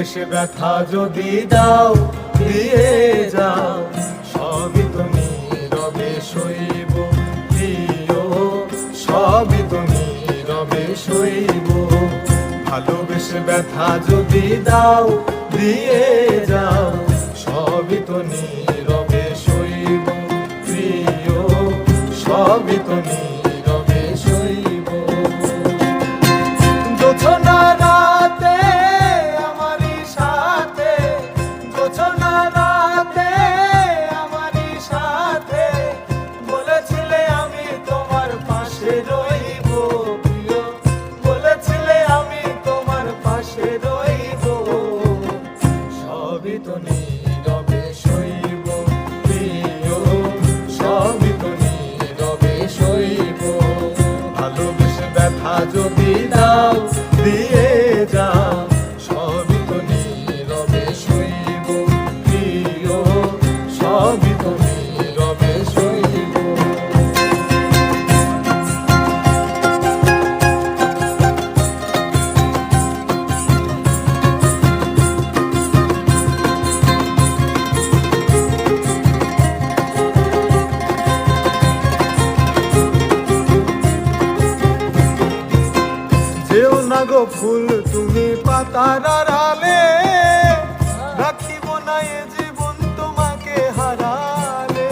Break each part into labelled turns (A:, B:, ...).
A: ভালোবেসে ব্যথা যদি দাও দিয়ে যাও, সবই তো নীরবে সইব প্রিয়, সবই তো নীরবে সইব। ভালোবেসে ব্যথা যদি দাও দিয়ে যাও, সবই তো নীরবে সইব প্রিয়, সবই তো নীরবে সইব। জোছনা রাতে আমারই সাথে, জোছনা রাতে আমারই সাথে বলেছিলে আমি তোমার পাশে রইব প্রিয়, বলেছিলে আমি তোমার পাশে রইব। সবই তো নীরবে সইব প্রিয়, সবই তো নীরবে সইব। ভালোবেসে ব্যথা যদি দাও দিয়ে যাও, সবই তো নীরবে সইব প্রিয়, সবই তো নীরবে সইব। যেও না গো ফুল তুমি পাতার আড়ালে, রাখিব না এ জীবন তোমাকে হারালে।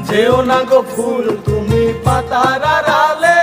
A: যেও না গো ফুল তুমি পাতার আড়ালে,